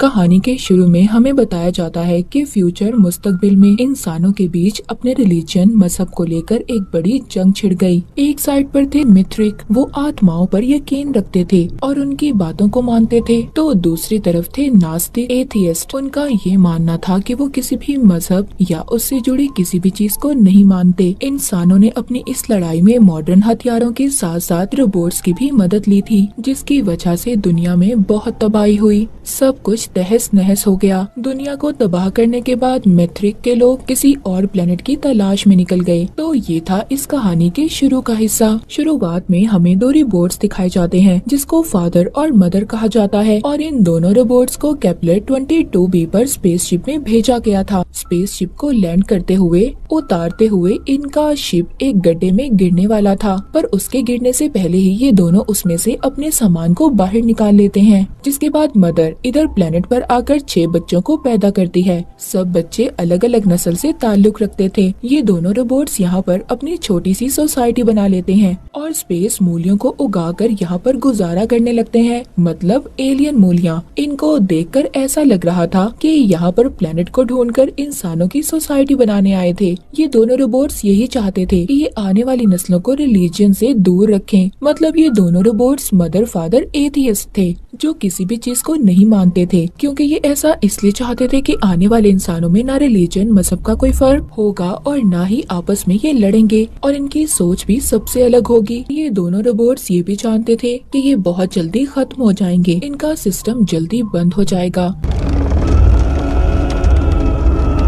कहानी के शुरू में हमें बताया जाता है कि फ्यूचर मुस्तकबिल में इंसानों के बीच अपने रिलीजन मजहब को लेकर एक बड़ी जंग छिड़ गई। एक साइड पर थे मिथ्रिक, वो आत्माओं पर यकीन रखते थे और उनकी बातों को मानते थे, तो दूसरी तरफ थे नास्तिक एथियस्ट। उनका ये मानना था कि वो किसी भी मजहब या उससे जुड़ी किसी भी चीज को नहीं मानते। इंसानों ने अपनी इस लड़ाई में मॉडर्न हथियारों के साथ साथ रोबोट्स की भी मदद ली थी, जिसकी वजह से दुनिया में बहुत तबाही हुई। सब कुछ तहस नहस हो गया। दुनिया को तबाह करने के बाद मैट्रिक के लोग किसी और प्लेनेट की तलाश में निकल गए। तो ये था इस कहानी के शुरू का हिस्सा। शुरुआत में हमें दो रोबोट्स दिखाए जाते हैं, जिसको फादर और मदर कहा जाता है, और इन दोनों रोबोट्स को केपलर 22b पर स्पेसशिप में भेजा गया था। स्पेसशिप को लैंड करते हुए उतारते हुए इनका शिप एक गड्ढे में गिरने वाला था, पर उसके गिरने से पहले ही ये दोनों उसमें से अपने सामान को बाहर निकाल लेते हैं। जिसके बाद मदर इधर प्लेनेट पर आकर 6 बच्चों को पैदा करती है। सब बच्चे अलग अलग नस्ल से ताल्लुक रखते थे। ये दोनों रोबोट्स यहाँ पर अपनी छोटी सी सोसाइटी बना लेते हैं और स्पेस मूलियों को उगाकर यहाँ पर गुजारा करने लगते हैं, मतलब एलियन मूलियाँ। इनको देखकर ऐसा लग रहा था कि यहाँ पर प्लेनेट को ढूंढकर इंसानों की सोसाइटी बनाने आए थे। ये दोनों रोबोट्स यही चाहते थे कि ये आने वाली नस्लों को रिलीजन से दूर रखें। मतलब ये दोनों रोबोट्स मदर फादर एथियस्ट थे, जो किसी भी चीज को नहीं मानते थे, क्योंकि ये ऐसा इसलिए चाहते थे कि आने वाले इंसानों में ना रिलीजन मजहब का कोई फर्क होगा और ना ही आपस में ये लड़ेंगे, और इनकी सोच भी सबसे अलग होगी। ये दोनों रोबोट्स ये भी जानते थे कि ये बहुत जल्दी खत्म हो जाएंगे, इनका सिस्टम जल्दी बंद हो जाएगा।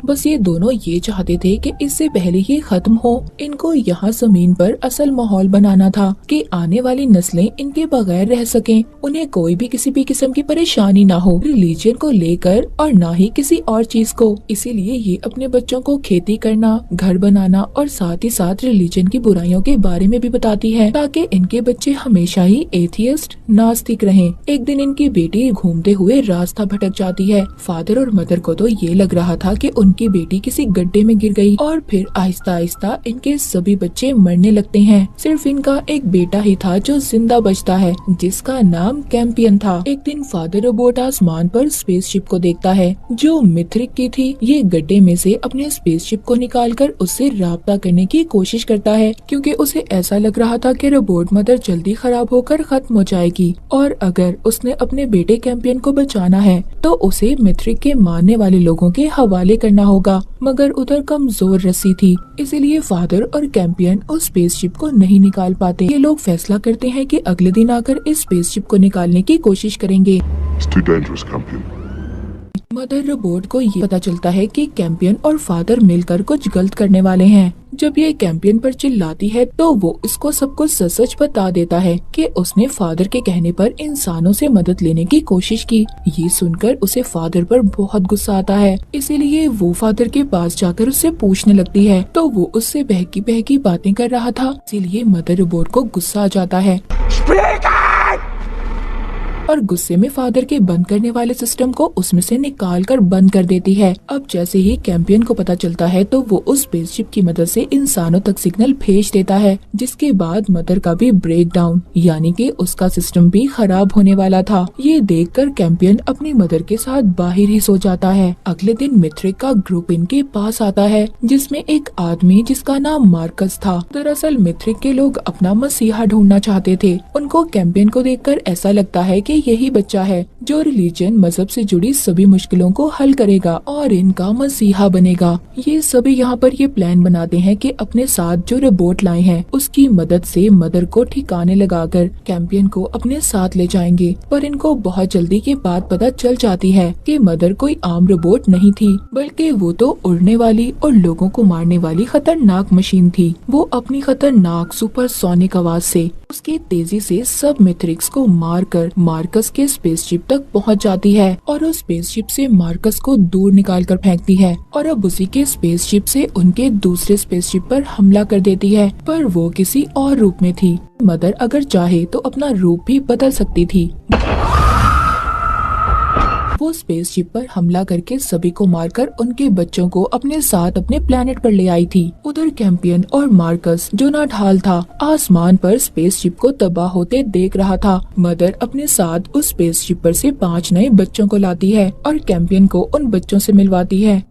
बस ये दोनों ये चाहते थे कि इससे पहले ये खत्म हो। इनको यहाँ जमीन पर असल माहौल बनाना था कि आने वाली नस्लें इनके बगैर रह सकें, उन्हें कोई भी किसी भी किस्म की परेशानी ना हो रिलीजन को लेकर और ना ही किसी और चीज को। इसीलिए ये अपने बच्चों को खेती करना, घर बनाना और साथ ही साथ रिलीजन की बुराइयों के बारे में भी बताती है, ताकि इनके बच्चे हमेशा ही एथियस्ट नास्तिक रहें। एक दिन इनकी बेटी घूमते हुए रास्ता भटक जाती है। फादर और मदर को तो ये लग रहा था कि उनकी बेटी किसी गड्ढे में गिर गई और फिर आहिस्ता आहिस्ता इनके सभी बच्चे मरने लगते हैं। सिर्फ इनका एक बेटा ही था जो जिंदा बचता है, जिसका नाम कैंपियन था। एक दिन फादर रोबोट आसमान पर स्पेसशिप को देखता है, जो मिथ्रिक की थी। ये गड्ढे में से अपने स्पेसशिप को निकालकर उससे राब्ता करने की कोशिश करता है, क्योंकि उसे ऐसा लग रहा था कि रोबोट मदर जल्दी खराब होकर खत्म हो जाएगी, और अगर उसने अपने बेटे कैंपियन को बचाना है तो उसे मिथ्रिक के मारने वाले लोगों के हवाले करना होगा। मगर उधर कमजोर रस्सी थी, इसीलिए फादर और कैंपियन उस स्पेसशिप को नहीं निकाल पाते। ये लोग फैसला करते हैं कि अगले दिन आकर इस स्पेसशिप को निकालने की कोशिश करेंगे। मदर रोबोट को ये पता चलता है कि कैंपियन और फादर मिलकर कुछ गलत करने वाले हैं। जब ये कैंपियन पर चिल्लाती है तो वो इसको सब कुछ सच बता देता है कि उसने फादर के कहने पर इंसानों से मदद लेने की कोशिश की। ये सुनकर उसे फादर पर बहुत गुस्सा आता है, इसीलिए वो फादर के पास जाकर उससे पूछने लगती है, तो वो उससे बहकी बहकी बातें कर रहा था। इसीलिए मदर रोबोट को गुस्सा आ जाता है और गुस्से में फादर के बंद करने वाले सिस्टम को उसमें से निकाल कर बंद कर देती है। अब जैसे ही कैंपियन को पता चलता है तो वो उस स्पेसशिप की मदद से इंसानों तक सिग्नल भेज देता है, जिसके बाद मदर का भी ब्रेक डाउन, यानी कि उसका सिस्टम भी खराब होने वाला था। ये देखकर कैंपियन अपनी मदर के साथ बाहर ही सो जाता है। अगले दिन मिथ्रिक का ग्रुप इनके पास आता है, जिसमें एक आदमी जिसका नाम मार्कस था। दरअसल मिथ्रिक के लोग अपना मसीहा ढूंढना चाहते थे। उनको कैंपियन को देखकर ऐसा लगता है कि यही बच्चा है जो रिलीजन मजहब से जुड़ी सभी मुश्किलों को हल करेगा और इनका मसीहा बनेगा। ये सभी यहाँ पर ये प्लान बनाते हैं कि अपने साथ जो रोबोट लाए हैं उसकी मदद से मदर को ठिकाने लगाकर कैंपियन को अपने साथ ले जाएंगे। पर इनको बहुत जल्दी के बाद पता चल जाती है कि मदर कोई आम रोबोट नहीं थी, बल्कि वो तो उड़ने वाली और लोगों को मारने वाली खतरनाक मशीन थी। वो अपनी खतरनाक सुपरसोनिक आवाज से उसकी तेजी से सब मैट्रिक्स को मारकर मार्कस के स्पेसशिप तक पहुंच जाती है और उस स्पेसशिप से मार्कस को दूर निकालकर फेंकती है और अब उसी के स्पेसशिप से उनके दूसरे स्पेसशिप पर हमला कर देती है, पर वो किसी और रूप में थी। मदर अगर चाहे तो अपना रूप भी बदल सकती थी। वो वो स्पेसशिप पर हमला करके सभी को मारकर उनके बच्चों को अपने साथ अपने प्लेनेट पर ले आई थी। उधर कैंपियन और मार्कस, जो नाढाल था, आसमान पर स्पेसशिप को तबाह होते देख रहा था। मदर अपने साथ उस स्पेसशिप पर से 5 नए बच्चों को लाती है और कैंपियन को उन बच्चों से मिलवाती है।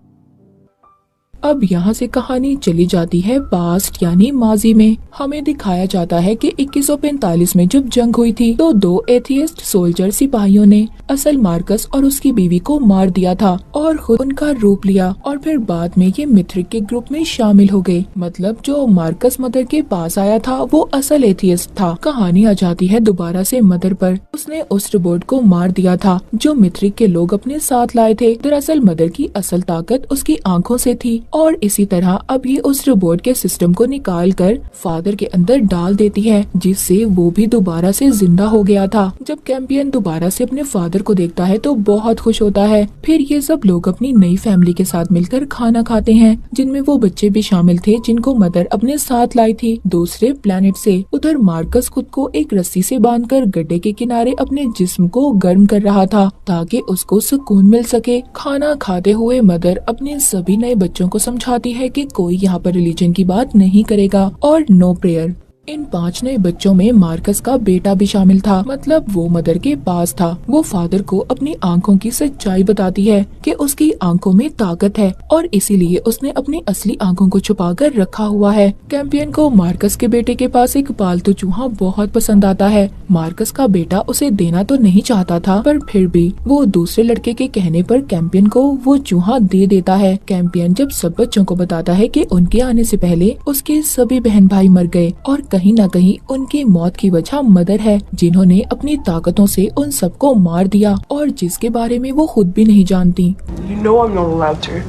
अब यहाँ से कहानी चली जाती है पास्ट यानी माजी में। हमें दिखाया जाता है कि 2145 में जब जंग हुई थी तो 2 एथियस्ट सोल्जर सिपाहियों ने असल मार्कस और उसकी बीवी को मार दिया था और खुद उनका रूप लिया और फिर बाद में ये मिथ्रिक के ग्रुप में शामिल हो गए। मतलब जो मार्कस मदर के पास आया था वो असल एथियस्ट था। कहानी आ जाती है दोबारा से मदर पर। उसने उस रोबोट को मार दिया था जो मिथ्रिक के लोग अपने साथ लाए थे। दरअसल मदर की असल ताकत उसकी आंखों से थी और इसी तरह अब ये उस रोबोट के सिस्टम को निकाल कर फादर के अंदर डाल देती है, जिससे वो भी दोबारा से जिंदा हो गया था। जब कैंपियन दोबारा से अपने फादर को देखता है तो बहुत खुश होता है। फिर ये सब लोग अपनी नई फैमिली के साथ मिलकर खाना खाते हैं, जिनमें वो बच्चे भी शामिल थे जिनको मदर अपने साथ लाई थी दूसरे प्लेनेट से। उधर मार्कस खुद को एक रस्सी से बांधकर गड्ढे के किनारे अपने जिस्म को गर्म कर रहा था ताकि उसको सुकून मिल सके। खाना खाते हुए मदर अपने सभी नए बच्चों को समझाती है कि कोई यहाँ पर रिलीजन की बात नहीं करेगा और नो प्रेयर। इन 5 नए बच्चों में मार्कस का बेटा भी शामिल था। मतलब वो मदर के पास था। वो फादर को अपनी आंखों की सच्चाई बताती है कि उसकी आंखों में ताकत है और इसीलिए उसने अपनी असली आंखों को छुपा कर रखा हुआ है। कैंपियन को मार्कस के बेटे के पास एक पालतू चूहा बहुत पसंद आता है। मार्कस का बेटा उसे देना तो नहीं चाहता था, पर फिर भी वो दूसरे लड़के के कहने पर कैंपियन को वो चूहा दे देता है। कैंपियन जब सब बच्चों को बताता है कि उनके आने से पहले उसके सभी बहन भाई मर गए और कहीं न कहीं उनकी मौत की वजह मदर है, जिन्होंने अपनी ताकतों से उन सबको मार दिया और जिसके बारे में वो खुद भी नहीं जानती। You know I'm not allowed to.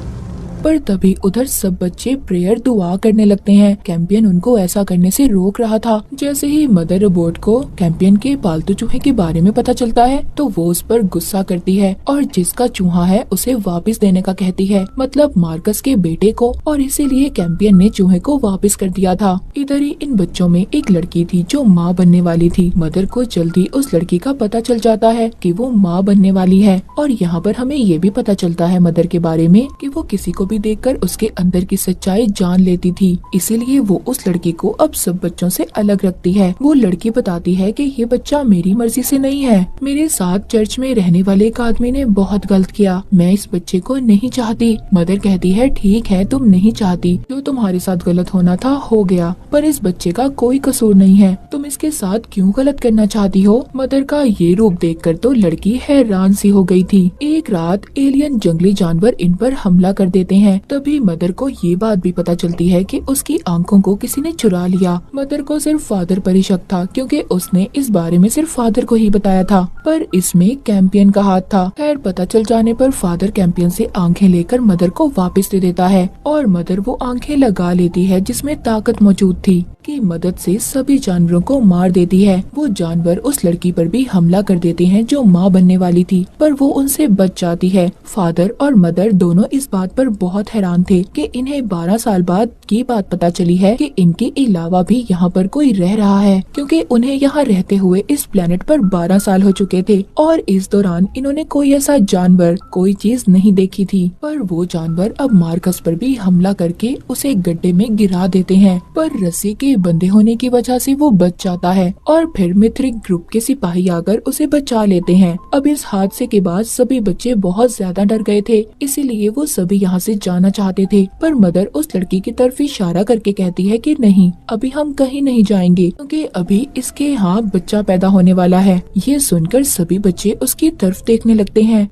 पर तभी उधर सब बच्चे प्रेयर दुआ करने लगते हैं। कैंपियन उनको ऐसा करने से रोक रहा था। जैसे ही मदर रोबोट को कैंपियन के पालतू चूहे के बारे में पता चलता है तो वो उस पर गुस्सा करती है और जिसका चूहा है उसे वापस देने का कहती है, मतलब मार्कस के बेटे को, और इसीलिए कैंपियन ने चूहे को वापस कर दिया था। इधर ही इन बच्चों में एक लड़की थी जो माँ बनने वाली थी। मदर को जल्दी उस लड़की का पता चल जाता है कि वो माँ बनने वाली है और यहाँ पर हमें ये भी पता चलता है मदर के बारे में कि वो किसी को भी देखकर उसके अंदर की सच्चाई जान लेती थी। इसीलिए वो उस लड़की को अब सब बच्चों से अलग रखती है। वो लड़की बताती है कि ये बच्चा मेरी मर्जी से नहीं है, मेरे साथ चर्च में रहने वाले एक आदमी ने बहुत गलत किया, मैं इस बच्चे को नहीं चाहती। मदर कहती है ठीक है, तुम नहीं चाहती, जो तुम्हारे साथ गलत होना था हो गया, पर इस बच्चे का कोई कसूर नहीं है, तुम इसके साथ क्यों गलत करना चाहती हो। मदर का ये रूप देखकर तो लड़की हैरान सी हो गई थी। एक रात एलियन जंगली जानवर इन पर हमला कर देते हैं। तभी मदर को ये बात भी पता चलती है कि उसकी आंखों को किसी ने चुरा लिया। मदर को सिर्फ फादर पर ही शक था क्योंकि उसने इस बारे में सिर्फ फादर को ही बताया था, पर इसमें कैंपियन का हाथ था। खैर पता चल जाने पर फादर कैंपियन से आंखें लेकर मदर को वापस दे देता है और मदर वो आंखें लगा लेती है जिसमें ताकत मौजूद थी की मदद से सभी जानवरों को मार देती है। वो जानवर उस लड़की पर भी हमला कर देते हैं जो माँ बनने वाली थी, पर वो उनसे बच जाती है। फादर और मदर दोनों इस बात पर बहुत हैरान थे कि इन्हें 12 साल बाद ये बात पता चली है कि इनके अलावा भी यहाँ पर कोई रह रहा है, क्योंकि उन्हें यहाँ रहते हुए इस प्लेनेट पर 12 साल हो चुके थे और इस दौरान इन्होंने कोई ऐसा जानवर, कोई चीज नहीं देखी थी। पर वो जानवर अब मार्कस पर भी हमला करके उसे गड्ढे में गिरा देते हैं, पर रस्सी के बंधे होने की वजह से वो बच जाता है और फिर मिथ्रिक ग्रुप के सिपाही आकर उसे बचा लेते हैं। अब इस हादसे के बाद सभी बच्चे बहुत ज्यादा डर गए थे, इसीलिए वो सभी यहाँ से जाना चाहते थे, पर मदर उस लड़की की तरफ इशारा करके कहती है कि नहीं, अभी हम कहीं नहीं जाएंगे क्योंकि अभी इसके यहाँ बच्चा पैदा होने वाला है। ये सुनकर सभी बच्चे उसकी तरफ देखने लगते हैं।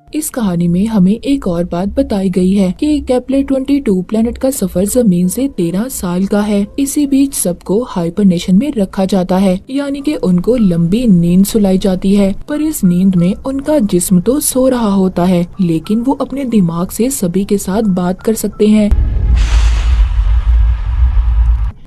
इस कहानी में हमें एक और बात बताई गई है कि केपलर 22 प्लेनेट का सफर जमीन से 13 साल का है। इसी बीच सबको हाइबरनेशन में रखा जाता है, यानी कि उनको लंबी नींद सुलाई जाती है, पर इस नींद में उनका जिस्म तो सो रहा होता है, लेकिन वो अपने दिमाग से सभी के साथ बात कर सकते हैं।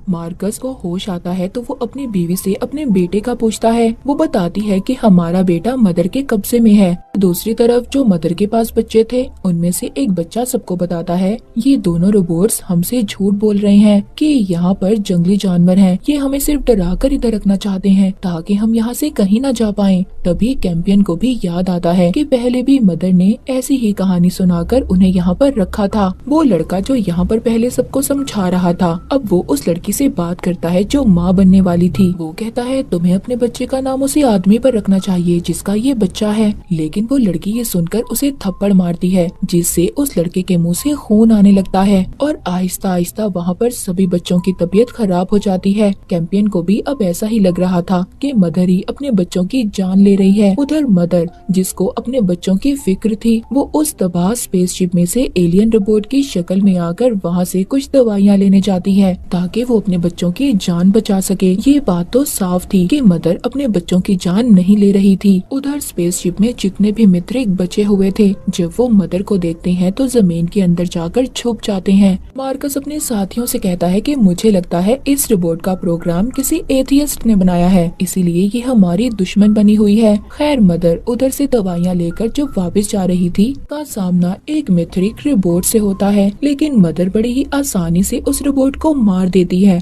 मार्कस को होश आता है तो वो अपनी बीवी से अपने बेटे का पूछता है। वो बताती है कि हमारा बेटा मदर के कब्जे में है। दूसरी तरफ जो मदर के पास बच्चे थे उनमें से एक बच्चा सबको बताता है ये दोनों रोबोट्स हमसे झूठ बोल रहे हैं कि यहाँ पर जंगली जानवर हैं। ये हमें सिर्फ डरा कर इधर रखना चाहते हैं ताकि हम यहाँ से कहीं न जा पाएं। तभी कैंपियन को भी याद आता है कि पहले भी मदर ने ऐसी ही कहानी सुनाकर उन्हें यहाँ पर रखा था। वो लड़का जो यहाँ पर पहले सबको समझा रहा था अब वो उस लड़की से बात करता है जो माँ बनने वाली थी। वो कहता है तुम्हें अपने बच्चे का नाम उसी आदमी पर रखना चाहिए जिसका ये बच्चा है। लेकिन वो लड़की ये सुनकर उसे थप्पड़ मारती है जिससे उस लड़के के मुंह से खून आने लगता है और आहिस्ता आहिस्ता वहाँ पर सभी बच्चों की तबीयत खराब हो जाती है। कैंपियन को भी अब ऐसा ही लग रहा था कि मदर ही अपने बच्चों की जान ले रही है। उधर मदर जिसको अपने बच्चों की फिक्र थी वो उस तबाह स्पेसशिप में से एलियन रोबोट की शक्ल में आकर वहाँ से कुछ दवाइयाँ लेने जाती है ताकि वो अपने बच्चों की जान बचा सके। ये बात तो साफ थी कि मदर अपने बच्चों की जान नहीं ले रही थी। उधर स्पेसशिप में जितने भी मित्रिक बचे हुए थे जब वो मदर को देखते हैं तो जमीन के अंदर जाकर छुप जाते हैं। मार्कस अपने साथियों से कहता है कि मुझे लगता है इस रोबोट का प्रोग्राम किसी एथियस्ट ने बनाया है इसीलिए ये हमारी दुश्मन बनी हुई है। खैर मदर उधर से दवाइयाँ लेकर जब वापस जा रही थी का सामना एक मित्रिक रोबोट से होता है लेकिन मदर बड़ी ही आसानी से उस रोबोट को मार देती है।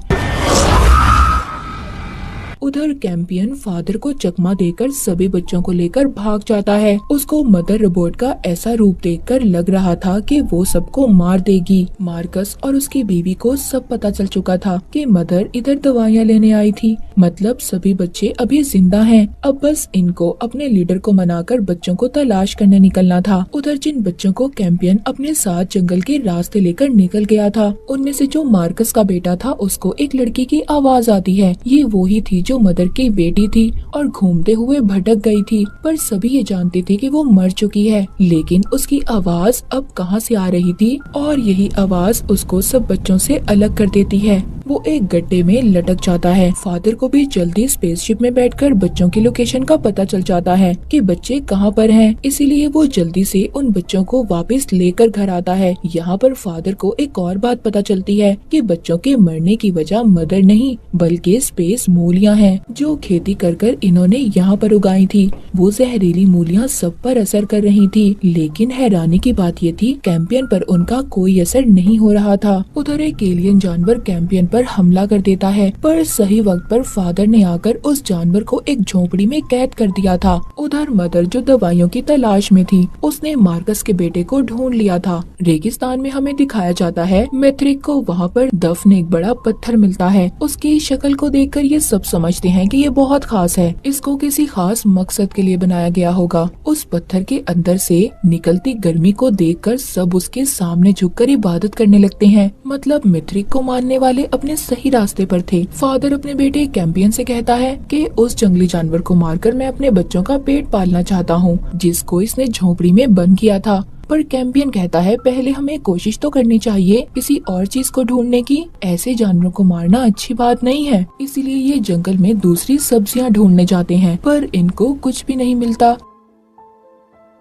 उधर कैंपियन फादर को चकमा देकर सभी बच्चों को लेकर भाग जाता है। उसको मदर रोबोट का ऐसा रूप देखकर लग रहा था कि वो सबको मार देगी। मार्कस और उसकी बीवी को सब पता चल चुका था कि मदर इधर दवाइयाँ लेने आई थी मतलब सभी बच्चे अभी जिंदा हैं। अब बस इनको अपने लीडर को मनाकर बच्चों को तलाश करने निकलना था। उधर जिन बच्चों को कैंपियन अपने साथ जंगल के रास्ते लेकर निकल गया था उनमें से जो मार्कस का बेटा था उसको एक लड़की की आवाज आती है। ये वो ही थी जो मदर की बेटी थी और घूमते हुए भटक गई थी पर सभी ये जानते थे कि वो मर चुकी है। लेकिन उसकी आवाज अब कहाँ से आ रही थी और यही आवाज उसको सब बच्चों से अलग कर देती है। वो एक गड्ढे में लटक जाता है। फादर को भी जल्दी स्पेसशिप में बैठकर बच्चों की लोकेशन का पता चल जाता है कि बच्चे कहाँ पर हैं। इसीलिए वो जल्दी से उन बच्चों को वापस लेकर घर आता है। यहाँ पर फादर को एक और बात पता चलती है कि बच्चों के मरने की वजह मदर नहीं बल्कि स्पेस मूलियाँ हैं जो खेती कर कर इन्होंने यहाँ पर उगाई थी। वो जहरीली मूलियाँ सब पर असर कर रही थी लेकिन हैरानी की बात ये थी कैंपियन पर उनका कोई असर नहीं हो रहा था। उधर एक एलियन जानवर कैंपियन पर हमला कर देता है पर सही वक्त पर फादर ने आकर उस जानवर को एक झोपड़ी में कैद कर दिया था। उधर मदर जो दवाइयों की तलाश में थी उसने मार्कस के बेटे को ढूंढ लिया था। रेगिस्तान में हमें दिखाया जाता है मैथ्रिक को वहाँ पर दफन एक बड़ा पत्थर मिलता है। उसकी शक्ल को देखकर ये सब समझते हैं कि ये बहुत खास है। इसको किसी खास मकसद के लिए बनाया गया होगा। उस पत्थर के अंदर से निकलती गर्मी को देखकर सब उसके सामने झुककर इबादत करने लगते हैं। मतलब मित्रिक को मानने वाले अपने सही रास्ते पर थे। फादर अपने बेटे कैंपियन से कहता है कि उस जंगली जानवर को मारकर मैं अपने बच्चों का पेट पालना चाहता हूँ जिसको इसने झोपड़ी में बंद किया था। पर कैंपियन कहता है पहले हमें कोशिश तो करनी चाहिए किसी और चीज को ढूंढने की। ऐसे जानवरों को मारना अच्छी बात नहीं है। इसीलिए ये जंगल में दूसरी सब्जियां ढूंढने जाते हैं पर इनको कुछ भी नहीं मिलता।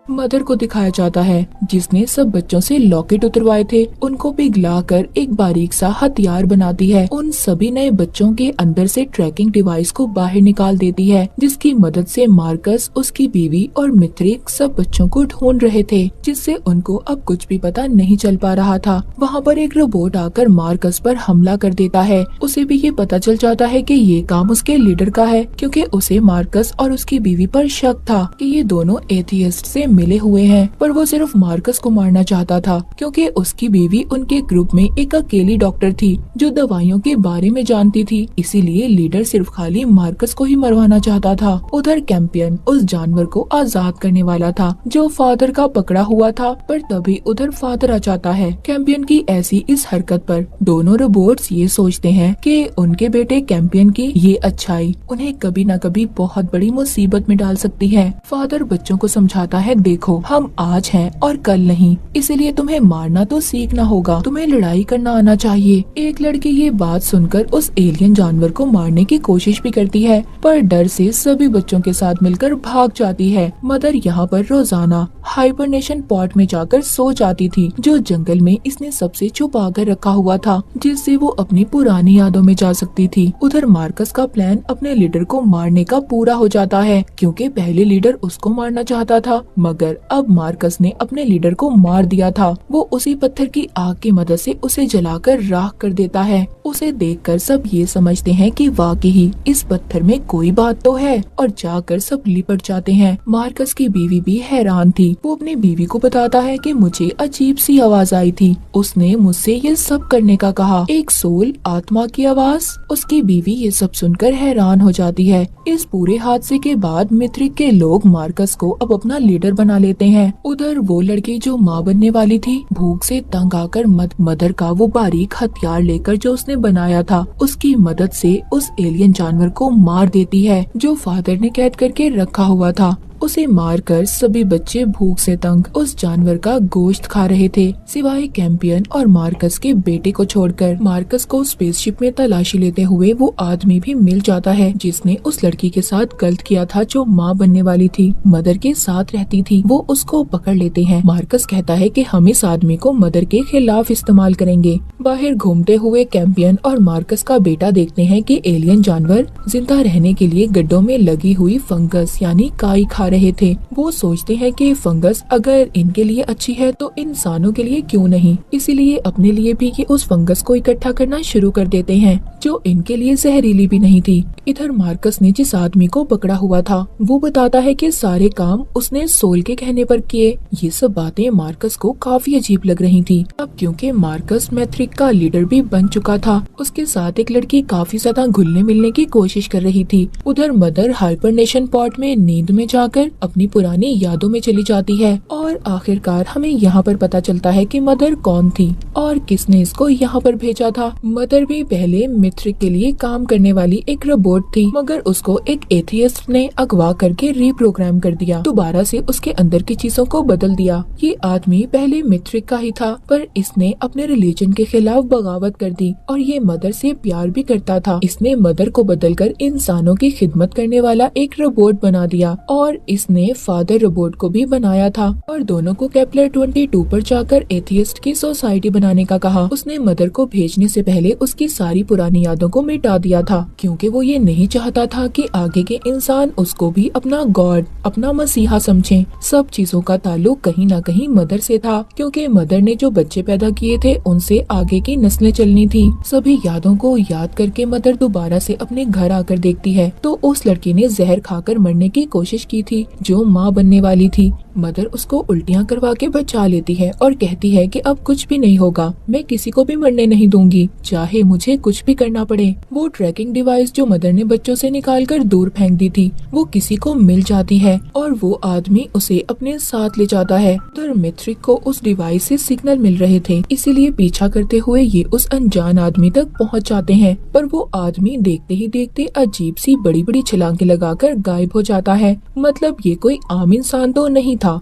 मदर को दिखाया जाता है जिसने सब बच्चों से लॉकेट उतरवाए थे उनको पिघलाकर एक बारीक सा हथियार बनाती है। उन सभी नए बच्चों के अंदर से ट्रैकिंग डिवाइस को बाहर निकाल देती है जिसकी मदद से मार्कस उसकी बीवी और मित्रिक सब बच्चों को ढूंढ रहे थे जिससे उनको अब कुछ भी पता नहीं चल पा रहा था। वहाँ पर एक रोबोट आकर मार्कस पर हमला कर देता है। उसे भी ये पता चल जाता है कि ये काम उसके लीडर का है क्योंकि उसे मार्कस और उसकी बीवी पर शक था कि ये दोनों एथियस्ट से मिले हुए हैं। पर वो सिर्फ मार्कस को मारना चाहता था क्योंकि उसकी बीवी उनके ग्रुप में एक अकेली डॉक्टर थी जो दवाइयों के बारे में जानती थी। इसीलिए लीडर सिर्फ खाली मार्कस को ही मरवाना चाहता था। उधर कैंपियन उस जानवर को आजाद करने वाला था जो फादर का पकड़ा हुआ था पर तभी उधर फादर आ जाता है। कैंपियन की ऐसी इस हरकत पर दोनों रोबोट्स ये सोचते हैं कि उनके बेटे कैंपियन की ये अच्छाई उन्हें कभी न कभी बहुत बड़ी मुसीबत में डाल सकती है। फादर बच्चों को समझाता है देखो, हम आज हैं और कल नहीं, इसीलिए तुम्हें मारना तो सीखना होगा, तुम्हें लड़ाई करना आना चाहिए। एक लड़की ये बात सुनकर उस एलियन जानवर को मारने की कोशिश भी करती है, पर डर से सभी बच्चों के साथ मिलकर भाग जाती है। मदर यहाँ पर रोजाना हाइबरनेशन पॉट में जाकर सो जाती थी, जो जंगल में इसने सबसे छुपा कर रखा हुआ था, जिससे वो अपनी पुरानी यादों में जा सकती थी। उधर मार्कस का प्लान अपने लीडर को मारने का पूरा हो जाता है, क्योंकि पहले लीडर उसको मारना चाहता था, मगर अब मार्कस ने अपने लीडर को मार दिया था। वो उसी पत्थर की आग की मदद से उसे जलाकर राख कर देता है। उसे देखकर सब ये समझते हैं कि वाकई ही इस पत्थर में कोई बात तो है, और जाकर सब लिपट जाते हैं। मार्कस की बीवी भी हैरान थी। वो अपनी बीवी को बताता है कि मुझे अजीब सी आवाज आई थी, उसने मुझसे ये सब करने का कहा, एक सोल आत्मा की आवाज। उसकी बीवी ये सब सुनकर हैरान हो जाती है। इस पूरे हादसे के बाद मिथ्रिक के लोग मार्कस को अब अपना लीडर बना लेते हैं। उधर वो लड़की जो माँ बनने वाली थी, भूख से तंग आकर मदर का वो बारीक हथियार लेकर जो उसने बनाया था, उसकी मदद से उस एलियन जानवर को मार देती है, जो फादर ने कैद करके रखा हुआ था। उसे मारकर सभी बच्चे भूख से तंग उस जानवर का गोश्त खा रहे थे, सिवाय कैंपियन और मार्कस के बेटे को छोड़कर। मार्कस को स्पेसशिप में तलाशी लेते हुए वो आदमी भी मिल जाता है, जिसने उस लड़की के साथ गलत किया था, जो माँ बनने वाली थी, मदर के साथ रहती थी। वो उसको पकड़ लेते हैं। मार्कस कहता है कि हम इस आदमी को मदर के खिलाफ इस्तेमाल करेंगे। बाहर घूमते हुए कैंपियन और मार्कस का बेटा देखते हैं कि एलियन जानवर जिंदा रहने के लिए गड्ढों में लगी हुई फंगस यानी काई खा रहे थे। वो सोचते हैं कि फंगस अगर इनके लिए अच्छी है तो इंसानों के लिए क्यों नहीं, इसीलिए अपने लिए भी ये उस फंगस को इकट्ठा करना शुरू कर देते हैं, जो इनके लिए जहरीली भी नहीं थी। इधर मार्कस ने जिस आदमी को पकड़ा हुआ था, वो बताता है कि सारे काम उसने सोल के कहने पर किए। ये सब बातें मार्कस को काफी अजीब लग रही थी। अब क्योंकि मार्कस मैथ्रिक का लीडर भी बन चुका था, उसके साथ एक लड़की काफी ज्यादा घुलने मिलने की कोशिश कर रही थी। उधर मदर हाइबरनेशन पॉट में नींद में जाकर अपनी पुरानी यादों में चली जाती है, और आखिरकार हमें यहाँ पर पता चलता है कि मदर कौन थी और किसने इसको यहाँ पर भेजा था। मदर भी पहले मिथ्रिक के लिए काम करने वाली एक रोबोट थी, मगर उसको एक एथियस्ट ने अगवा करके रीप्रोग्राम कर दिया, दोबारा से उसके अंदर की चीजों को बदल दिया। ये आदमी पहले मिथ्रिक का ही था, पर इसने अपने रिलीजन के खिलाफ बगावत कर दी, और ये मदर से प्यार भी करता था। इसने मदर को बदलकर इंसानों की खिदमत करने वाला एक रोबोट बना दिया, और इसने फादर रोबोट को भी बनाया था, और दोनों को केपलर 22 पर जाकर एथियस्ट की सोसाइटी बनाने का कहा। उसने मदर को भेजने से पहले उसकी सारी पुरानी यादों को मिटा दिया था, क्योंकि वो ये नहीं चाहता था कि आगे के इंसान उसको भी अपना गॉड, अपना मसीहा समझें। सब चीजों का ताल्लुक कहीं न कहीं मदर से था, क्योंकि मदर ने जो बच्चे पैदा किए थे उनसे आगे की नस्लें चलनी थी। सभी यादों को याद करके मदर दोबारा से अपने घर आकर देखती है, तो उस लड़की ने जहर खाकर मरने की कोशिश की थी, जो माँ बनने वाली थी। मदर उसको उल्टियाँ करवा के बचा लेती है और कहती है कि अब कुछ भी नहीं होगा, मैं किसी को भी मरने नहीं दूंगी, चाहे मुझे कुछ भी करना पड़े। वो ट्रैकिंग डिवाइस जो मदर ने बच्चों से निकाल कर दूर फेंक दी थी, वो किसी को मिल जाती है, और वो आदमी उसे अपने साथ ले जाता है। उधर मिथ्रिक को उस डिवाइस से सिग्नल मिल रहे थे, इसीलिए पीछा करते हुए ये उस अनजान आदमी तक पहुँच जाते हैं, पर वो आदमी देखते ही देखते अजीब सी बड़ी बड़ी छलांगे लगाकर गायब हो जाता है। मतलब ये कोई आम इंसान तो नहीं था।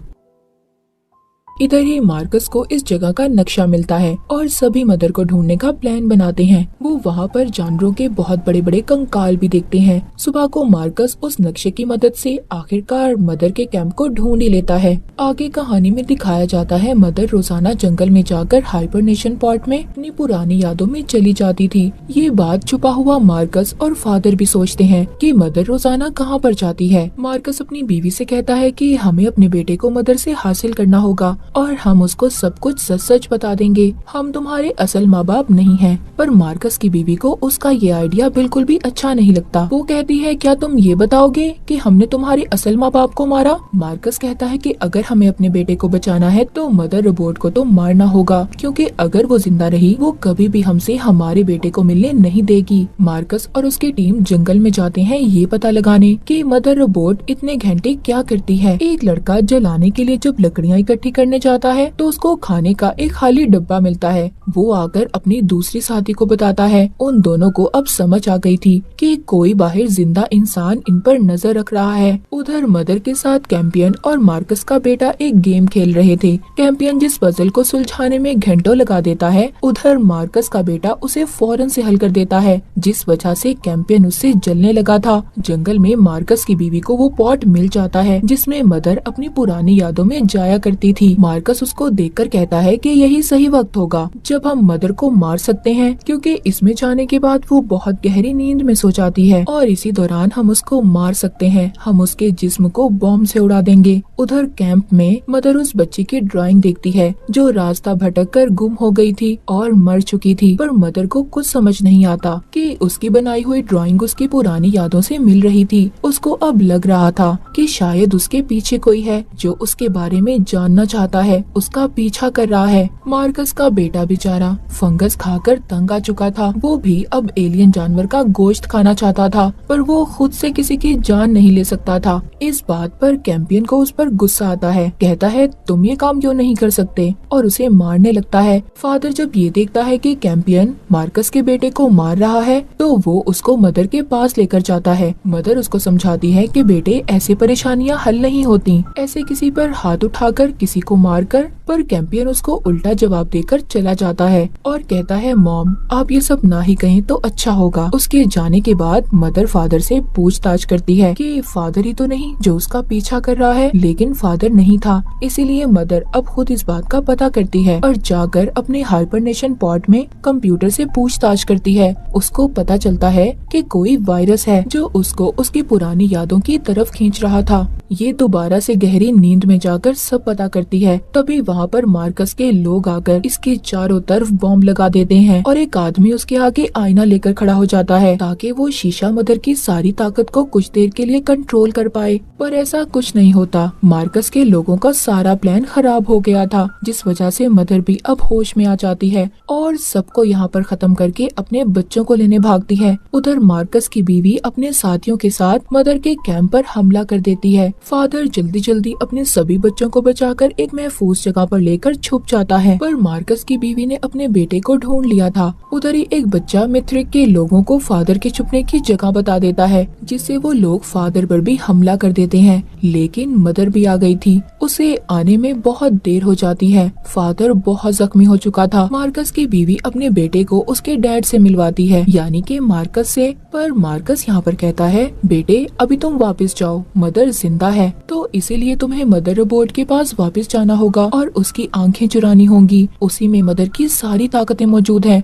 इधर ही मार्कस को इस जगह का नक्शा मिलता है, और सभी मदर को ढूंढने का प्लान बनाते हैं। वो वहाँ पर जानवरों के बहुत बड़े बड़े कंकाल भी देखते हैं। सुबह को मार्कस उस नक्शे की मदद से आखिरकार मदर के कैंप को ढूंढ ही लेता है। आगे कहानी में दिखाया जाता है मदर रोजाना जंगल में जाकर हाइबरनेशन पॉट में अपनी पुरानी यादों में चली जाती थी। ये बात छुपा हुआ मार्कस और फादर भी सोचते हैं कि मदर रोजाना कहाँ पर जाती है। मार्कस अपनी बीवी से कहता है कि हमें अपने बेटे को मदर से हासिल करना होगा, और हम उसको सब कुछ सच सच बता देंगे, हम तुम्हारे असल माँ बाप नहीं हैं। पर मार्कस की बीवी को उसका ये आइडिया बिल्कुल भी अच्छा नहीं लगता। वो कहती है, क्या तुम ये बताओगे कि हमने तुम्हारे असल माँ बाप को मारा? मार्कस कहता है कि अगर हमें अपने बेटे को बचाना है तो मदर रोबोट को तो मारना होगा, क्योंकि अगर वो जिंदा रही वो कभी भी हमसे हमारे बेटे को मिलने नहीं देगी। मार्कस और उसकी टीम जंगल में जाते हैं ये पता लगाने कि मदर रोबोट इतने घंटे क्या करती है। एक लड़का जलाने के लिए जब लकड़ियाँ इकट्ठी करने में जाता है तो उसको खाने का एक खाली डब्बा मिलता है। वो आकर अपनी दूसरी साथी को बताता है। उन दोनों को अब समझ आ गई थी कि कोई बाहर जिंदा इंसान इन पर नजर रख रहा है। उधर मदर के साथ कैंपियन और मार्कस का बेटा एक गेम खेल रहे थे। कैंपियन जिस पजल को सुलझाने में घंटों लगा देता है, उधर मार्कस का बेटा उसे फौरन से हल कर देता है, जिस वजह से कैंपियन उससे जलने लगा था। जंगल में मार्कस की बीवी को वो पॉट मिल जाता है जिसमें मदर अपनी पुरानी यादों में जाया करती थी। मार्कस उसको देखकर कहता है कि यही सही वक्त होगा जब हम मदर को मार सकते हैं, क्योंकि इसमें जाने के बाद वो बहुत गहरी नींद में सो जाती है और इसी दौरान हम उसको मार सकते हैं। हम उसके जिस्म को बॉम्ब से उड़ा देंगे। उधर कैंप में मदर उस बच्ची की ड्राइंग देखती है जो रास्ता भटक कर गुम हो गई थी और मर चुकी थी, पर मदर को कुछ समझ नहीं आता कि उसकी बनाई हुई ड्राइंग उसकी पुरानी यादों से मिल रही थी। उसको अब लग रहा था कि शायद उसके पीछे कोई है जो उसके बारे में जानना चाहता है, उसका पीछा कर रहा है। मार्कस का बेटा बेचारा फंगस खाकर तंग आ चुका था। वो भी अब एलियन जानवर का गोश्त खाना चाहता था, पर वो खुद से किसी की जान नहीं ले सकता था। इस बात पर कैंपियन को उस पर गुस्सा आता है। कहता है तुम ये काम क्यों नहीं कर सकते, और उसे मारने लगता है। फादर जब ये देखता है कि कैंपियन मार्कस के बेटे को मार रहा है तो वो उसको मदर के पास लेकर जाता है। मदर उसको समझाती है कि बेटे ऐसे परेशानियां हल नहीं होती, ऐसे किसी पर हाथ उठाकर किसी को मारकर। पर कैंपियन उसको उल्टा जवाब देकर चला जाता है और कहता है मॉम आप ये सब ना ही कहें तो अच्छा होगा। उसके जाने के बाद मदर फादर से पूछताछ करती है कि फादर ही तो नहीं जो उसका पीछा कर रहा है, लेकिन फादर नहीं था। इसीलिए मदर अब खुद इस बात का पता करती है और जाकर अपने हाइबरनेशन पॉड में कंप्यूटर से पूछताछ करती है। उसको पता चलता है कि कोई वायरस है जो उसको उसकी पुरानी यादों की तरफ खींच रहा था। ये दोबारा से गहरी नींद में जाकर सब पता करती है। तभी वहाँ पर मार्कस के लोग आकर इसके चारों तरफ बॉम्ब लगा देते हैं और एक आदमी उसके आगे आईना लेकर खड़ा हो जाता है ताकि वो शीशा मदर की सारी ताकत को कुछ देर के लिए कंट्रोल कर पाए। पर ऐसा कुछ नहीं होता। मार्कस के लोगों का सारा प्लान खराब हो गया था, जिस वजह से मदर भी अब होश में आ जाती है और सबको यहाँ पर खत्म करके अपने बच्चों को लेने भागती है। उधर मार्कस की बीवी अपने साथियों के साथ मदर के कैंप पर हमला कर देती है। फादर जल्दी जल्दी अपने सभी बच्चों को बचाकर एक महफूज जगह पर लेकर छुप जाता है, पर मार्कस की बीवी ने अपने बेटे को ढूंढ लिया था। उधर ही एक बच्चा मिथ्रिक के लोगों को फादर के छुपने की जगह बता देता है, जिससे वो लोग फादर पर भी हमला कर देते हैं। लेकिन मदर भी आ गई थी। उसे आने में बहुत देर हो जाती है। फादर बहुत जख्मी हो चुका था। मार्कस की बीवी अपने बेटे को उसके डैड से मिलवाती है, यानी कि मार्कस से। पर मार्कस यहाँ पर कहता है बेटे अभी तुम वापस जाओ, मदर जिंदा है, तो इसीलिए तुम्हें मदर रोबोट के पास वापस जाना होगा और उसकी आंखें चुरानी होंगी। उसी में मदर की सारी ताकतें मौजूद हैं।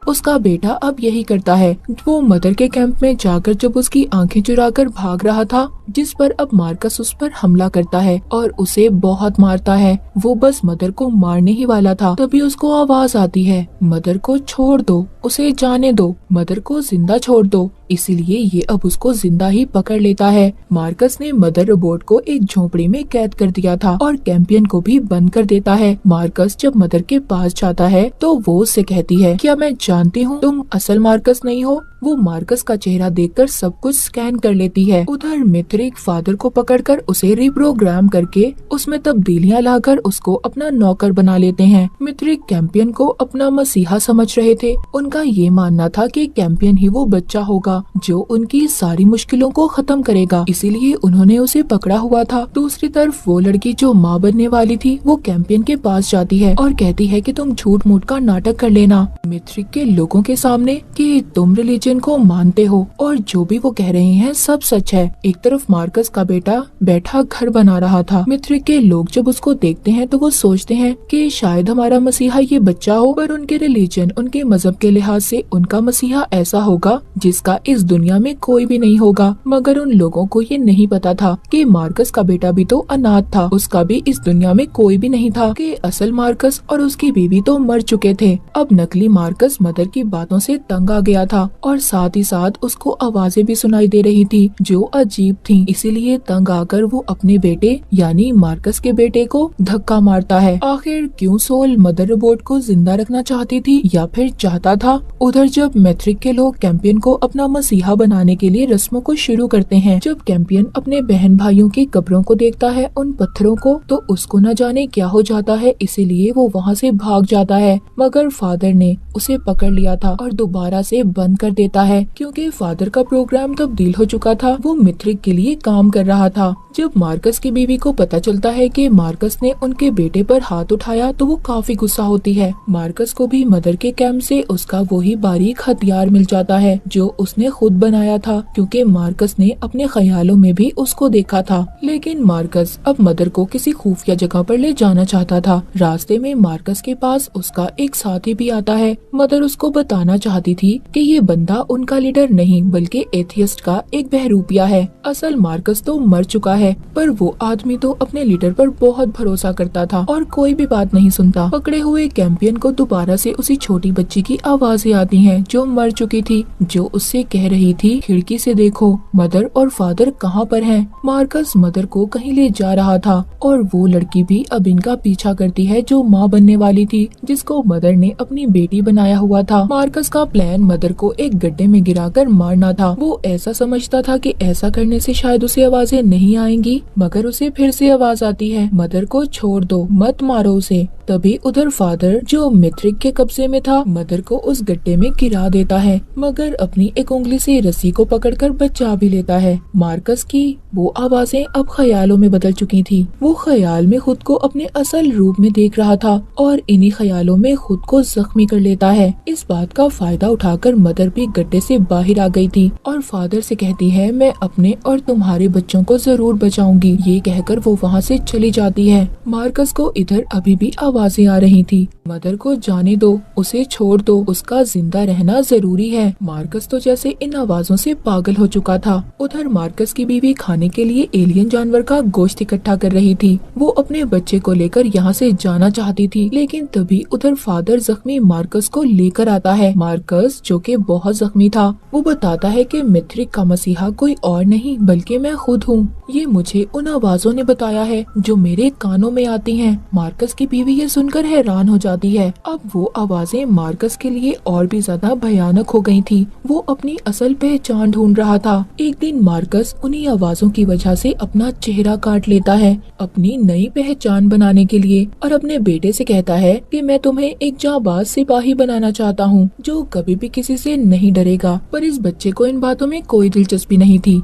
उसका बेटा अब यही करता है। वो मदर के कैंप में जाकर जब उसकी आंखें चुराकर भाग रहा था, जिस पर अब मार्कस उस पर हमला करता है और उसे बहुत मारता है। वो बस मदर को मारने ही वाला था, तभी उसको आवाज आती है मदर को छोड़ दो, उसे जाने दो, मदर को जिंदा छोड़ दो। इसीलिए ये अब उसको जिंदा ही पकड़ लेता है। मार्कस ने मदर रोबोट को एक झोपड़ी में कैद कर दिया था और कैंपियन को भी बंद कर देता है। मार्कस जब मदर के पास जाता है तो वो उससे कहती है क्या मैं जानती हूँ तुम असल मार्कस नहीं हो। वो मार्कस का चेहरा देखकर सब कुछ स्कैन कर लेती है। उधर मिथ्रिक फादर को पकड़कर उसे रिप्रोग्राम करके उसमें तब्दीलियां लाकर उसको अपना नौकर बना लेते हैं। मिथ्रिक कैंपियन को अपना मसीहा समझ रहे थे। उनका ये मानना था कि कैंपियन ही वो बच्चा होगा जो उनकी सारी मुश्किलों को खत्म करेगा, इसीलिए उन्होंने उसे पकड़ा हुआ था। दूसरी तरफ वो लड़की जो माँ बनने वाली थी, वो कैंपियन के पास जाती है और कहती है कि तुम झूठ मूठ का नाटक कर लेना मिथ्रिक के लोगों के सामने कि तुम रिलीजन को मानते हो और जो भी वो कह रहे हैं सब सच है। एक तरफ मार्कस का बेटा बैठा घर बना रहा था। मिथ्रिक के लोग जब उसको देखते हैं तो वो सोचते हैं कि शायद हमारा मसीहा ये बच्चा हो, पर उनके रिलीजन, उनके मजहब के लिहाज से उनका मसीहा ऐसा होगा जिसका इस दुनिया में कोई भी नहीं होगा। मगर उन लोगों को ये नहीं पता था कि मार्कस का बेटा भी तो अनाथ था, उसका भी इस दुनिया में कोई भी नहीं था, कि असल मार्कस और उसकी बीवी तो मर चुके थे। अब नकली मार्कस मदर की बातों से तंग आ गया था और साथ ही साथ उसको आवाजें भी सुनाई दे रही थी जो अजीब थी। इसीलिए तंग आकर वो अपने बेटे यानी मार्कस के बेटे को धक्का मारता है। आखिर क्यों सोल मदर रोबोट को जिंदा रखना चाहती थी या फिर चाहता था। उधर जब मैथ्रिक के लोग कैंपियन को अपना मसीहा बनाने के लिए रस्मों को शुरू करते हैं। जब कैंपियन अपने बहन भाइयों की कब्रों को देखता है, उन पत्थरों को, तो उसको न जाने क्या हो जाता है, इसीलिए वो वहाँ से भाग जाता है। मगर फादर ने उसे पकड़ लिया था और दोबारा से बंद कर देता है, क्योंकि फादर का प्रोग्राम तब्दील हो चुका था। वो मिथ्रिक के लिए काम कर रहा था। जब मार्कस की बीवी को पता चलता है कि मार्कस ने उनके बेटे पर हाथ उठाया, तो वो काफी गुस्सा होती है। मार्कस को भी मदर के कैंप से उसका वही बारीक हथियार मिल जाता है जो उसने खुद बनाया था, क्योंकि मार्कस ने अपने ख्यालों में भी उसको देखा था। लेकिन मार्कस अब मदर को किसी खुफिया जगह पर ले जाना चाहता था। रास्ते में मार्कस के पास उसका एक साथी भी आता है। मदर उसको बताना चाहती थी कि ये बंदा उनका लीडर नहीं बल्कि एथियस्ट का एक बहरूपिया है। असल मार्कस तो मर चुका है, पर वो आदमी तो अपने लीडर पर बहुत भरोसा करता था और कोई भी बात नहीं सुनता। पकड़े हुए कैंपियन को दोबारा से उसी छोटी बच्ची की आवाजें आती हैं जो मर चुकी थी, जो उससे कह रही थी, खिड़की से देखो मदर और फादर कहाँ पर हैं। मार्कस मदर को कहीं ले जा रहा था और वो लड़की भी अब इनका पीछा करती है जो माँ बनने वाली थी, जिसको मदर ने अपनी बेटी बनाया हुआ था। मार्कस का प्लान मदर को एक गड्ढे में गिराकर मारना था। वो ऐसा समझता था कि ऐसा करने से शायद उसे आवाजें नहीं आएंगी, मगर उसे फिर से आवाज आती है, मदर को छोड़ दो, मत मारो उसे। तभी उधर फादर जो मिथ्रिक के कब्जे में था, मदर को उस गड्ढे में गिरा देता है, मगर अपनी एक उंगली से रस्सी को पकड़कर बचा भी लेता है। मार्कस की वो आवाजें अब ख्यालों में बदल चुकी थी। वो ख्याल में खुद को अपने असल रूप में देख रहा था और इन्हीं ख्यालों में खुद को जख्मी कर लेता है। इस बात का फायदा उठाकर मदर भी गड्ढे से बाहर आ गई थी और फादर से कहती है, मैं अपने और तुम्हारे बच्चों को जरूर बचाऊंगी। ये कहकर वो वहाँ से चली जाती है। मार्कस को इधर अभी भी आवाजें आ रही थी, मदर को जाने दो, उसे छोड़ दो, उसका जिंदा रहना जरूरी है। मार्कस तो जैसे इन आवाजों से पागल हो चुका था। उधर मार्कस की बीवी खाने के लिए एलियन जानवर का गोश्त इकट्ठा कर रही थी। वो अपने बच्चे को लेकर यहाँ से जाना चाहती थी, लेकिन तभी उधर फादर जख्मी मार्कस को लेकर आता है। मार्कस जो कि बहुत जख्मी था, वो बताता है कि मिथ्रिक का मसीहा कोई और नहीं बल्कि मैं खुद हूँ। ये मुझे उन आवाजों ने बताया है जो मेरे कानों में आती हैं। मार्कस की बीवी ये सुनकर हैरान हो जाती है। अब वो आवाजें मार्कस के लिए और भी ज्यादा भयानक हो गई थी। वो अपनी असल पहचान ढूंढ रहा था। एक दिन मार्कस उन्हीं आवाजों की वजह से अपना चेहरा काट लेता है अपनी नई पहचान बनाने के लिए, और अपने बेटे से कहता है कि मैं तुम्हें एक जाबाज सिपाही बनाना चाहता हूँ जो कभी भी किसी से नहीं डरेगा। पर इस बच्चे को इन बातों में कोई दिलचस्पी नहीं थी।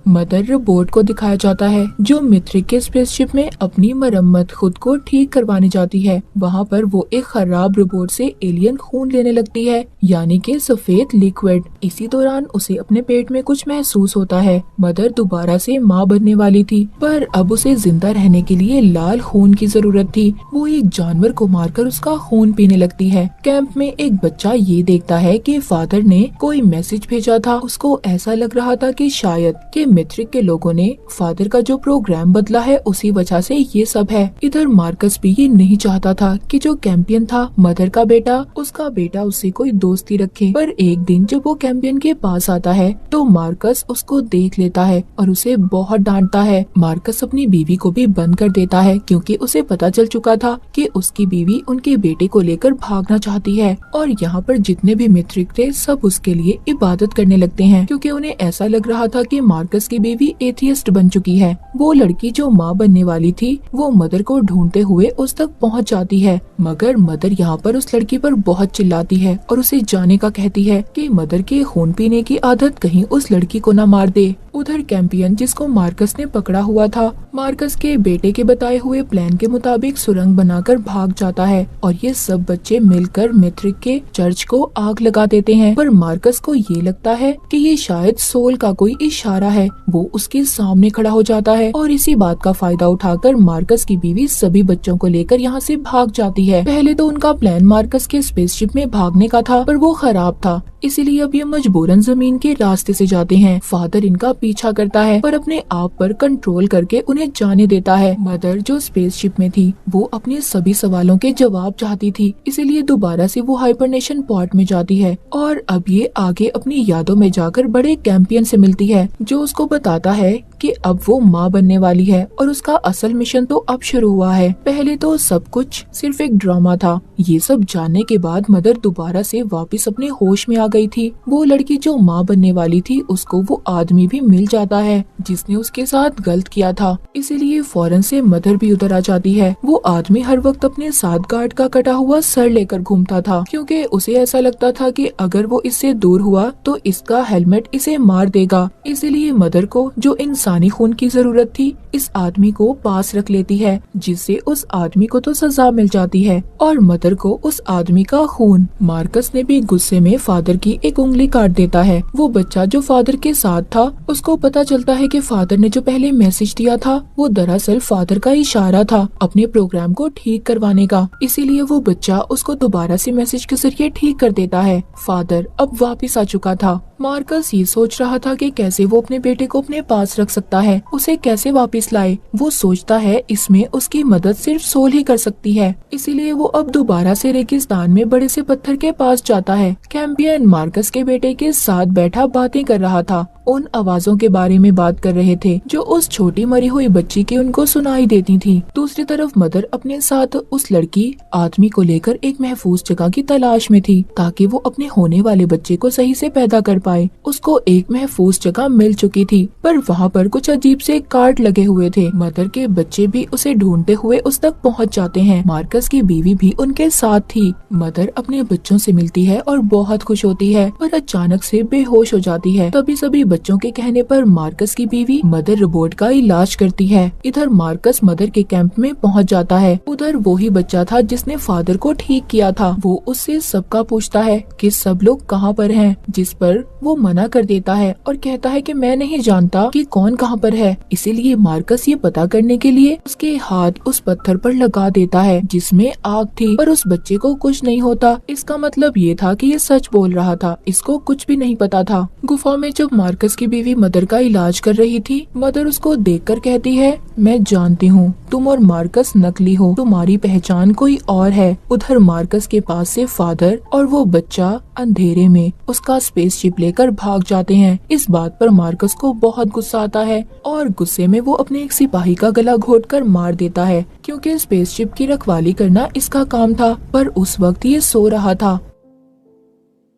मदर रोबोट को दिखाया जाता है जो मिथ्रिक के स्पेसशिप में अपनी मरम्मत खुद को ठीक करवाने जाती है। वहाँ पर वो एक खराब रोबोट से एलियन खून लेने लगती है, यानी कि सफेद लिक्विड। इसी दौरान उसे अपने पेट में कुछ महसूस होता है। मदर दोबारा से माँ बनने वाली थी, पर अब उसे जिंदा रहने के लिए लाल खून की जरूरत थी। वो एक जानवर को मारकर उसका खून पीने लगती है। कैंप में एक बच्चा ये देखता है कि फादर ने कोई मैसेज भेजा था। उसको ऐसा लग रहा था कि शायद कि मिथ्रिक के लोगों ने फादर का जो प्रोग्राम बदला है उसी वजह से ये सब है। इधर मार्कस भी ये नहीं चाहता था कि जो कैंपियन था मदर का बेटा, उसका बेटा उससे कोई दोस्ती रखे। पर एक दिन जब वो कैंपियन के पास आता है तो मार्कस उसको देख लेता है और उसे बहुत डांटता है। मार्कस अपनी बीवी को भी बंद कर देता है क्योंकि उसे पता चल चुका था कि उसकी बीवी उनके बेटे को लेकर भागना चाहती है। और यहाँ पर जितने भी मिथ्रिक थे सब उसके लिए इबादत करने लगते हैं, क्योंकि उन्हें ऐसा लग रहा था कि मार्कस की बीवी एथियस्ट बन चुकी है। वो लड़की जो माँ बनने वाली थी वो मदर को ढूंढते हुए उस तक पहुँच जाती है, मगर मदर यहाँ पर उस लड़की पर बहुत चिल्लाती है और उसे जाने का कहती है कि मदर के खून पीने की आदत कहीं उस लड़की को न मार दे। उधर कैंपियन जिसको मार्कस ने पकड़ा हुआ था, मार्कस के बेटे के बताए हुए प्लान के मुताबिक सुरंग बनाकर भाग जाता है और ये सब बच्चे मिलकर मिथ्रिक के चर्च को आग लगा देते हैं। पर मार्कस को ये लगता है कि ये शायद सोल का कोई इशारा है। वो उसके सामने खड़ा हो जाता है और इसी बात का फायदा उठाकर मार्कस की बीवी सभी बच्चों को लेकर यहाँ से भाग जाती है। पहले तो उनका प्लान मार्कस के स्पेसशिप में भागने का था, पर वो खराब था, इसीलिए अब ये मजबूरन जमीन के रास्ते से जाते हैं। फादर इनका पीछा करता है पर अपने आप पर कंट्रोल करके उन्हें जाने देता है। मदर जो स्पेसशिप में थी वो अपने सभी सवालों के जवाब चाहती थी, इसीलिए दोबारा से वो हाइबरनेशन पॉड में जाती है और अब ये आगे अपनी यादों में जाकर बड़े कैंपियन से मिलती है जो उसको बताता है कि अब वो माँ बनने वाली है और उसका असल मिशन तो अब शुरू हुआ है। पहले तो सब कुछ सिर्फ एक ड्रामा था। ये सब जानने के बाद मदर दोबारा से वापस अपने होश में आ गई थी। वो लड़की जो माँ बनने वाली थी उसको वो आदमी भी मिल जाता है जिसने उसके साथ गलत किया था, इसीलिए फौरन से मदर भी उधर आ जाती है। वो आदमी हर वक्त अपने साथ गार्ड का कटा हुआ सर लेकर घूमता था क्योंकि उसे ऐसा लगता था कि अगर वो इससे दूर हुआ तो इसका हेलमेट इसे मार देगा। इसीलिए मदर को जो इंसानी खून की जरूरत थी इस आदमी को पास रख लेती है, जिससे उस आदमी को तो सजा मिल जाती है और मदर को उस आदमी का खून। मार्कस ने भी गुस्से में फादर की एक उंगली काट देता है। वो बच्चा जो फादर के साथ था उसको पता चलता है कि फादर ने जो पहले मैसेज दिया था वो दरअसल फादर का इशारा था अपने प्रोग्राम को ठीक करवाने का, इसीलिए वो बच्चा उसको दोबारा से मैसेज के जरिए ठीक कर देता है। फादर अब वापिस आ चुका था। मार्कस ये सोच रहा था कि कैसे वो अपने बेटे को अपने पास रख सकता है, उसे कैसे वापस लाए। वो सोचता है इसमें उसकी मदद सिर्फ सोल ही कर सकती है, इसीलिए वो अब दोबारा से रेगिस्तान में बड़े से पत्थर के पास जाता है। कैंपियन मार्कस के बेटे के साथ बैठा बातें कर रहा था, उन आवाजों के बारे में बात कर रहे थे जो उस छोटी मरी हुई बच्ची की उनको सुनाई देती थी। दूसरी तरफ मदर अपने साथ उस लड़की आदमी को लेकर एक महफूज जगह की तलाश में थी ताकि वो अपने होने वाले बच्चे को सही से पैदा कर पाए। उसको एक महफूज जगह मिल चुकी थी पर वहाँ पर कुछ अजीब से कार्ड लगे हुए थे। मदर के बच्चे भी उसे ढूंढते हुए उस तक पहुँच जाते हैं। मार्कस की बीवी भी उनके साथ थी। मदर अपने बच्चों से मिलती है और बहुत खुश होती है पर अचानक से बेहोश हो जाती है। तभी सभी बच्चों के कहने पर मार्कस की बीवी मदर रोबोट का इलाज करती है। इधर मार्कस मदर के कैंप में पहुंच जाता है। उधर वो ही बच्चा था जिसने फादर को ठीक किया था। वो उससे सबका पूछता है कि सब लोग कहाँ पर हैं, जिस पर वो मना कर देता है और कहता है कि मैं नहीं जानता कि कौन कहाँ पर है। इसीलिए मार्कस ये पता करने के लिए उसके हाथ उस पत्थर पर लगा देता है जिसमें आग थी, पर उस बच्चे को कुछ नहीं होता। इसका मतलब ये था कि ये सच बोल रहा था, इसको कुछ भी नहीं पता था। गुफा में जब मार्कस की बीवी मदर का इलाज कर रही थी, मदर उसको देखकर कहती है, मैं जानती हूँ तुम और मार्कस नकली हो, तुम्हारी पहचान कोई और है। उधर मार्कस के पास से फादर और वो बच्चा अंधेरे में उसका स्पेसशिप लेकर भाग जाते हैं। इस बात पर मार्कस को बहुत गुस्सा आता है और गुस्से में वो अपने एक सिपाही का गला घोटकर मार देता है क्योंकि स्पेसशिप की रखवाली करना इसका काम था, पर उस वक्त ये सो रहा था।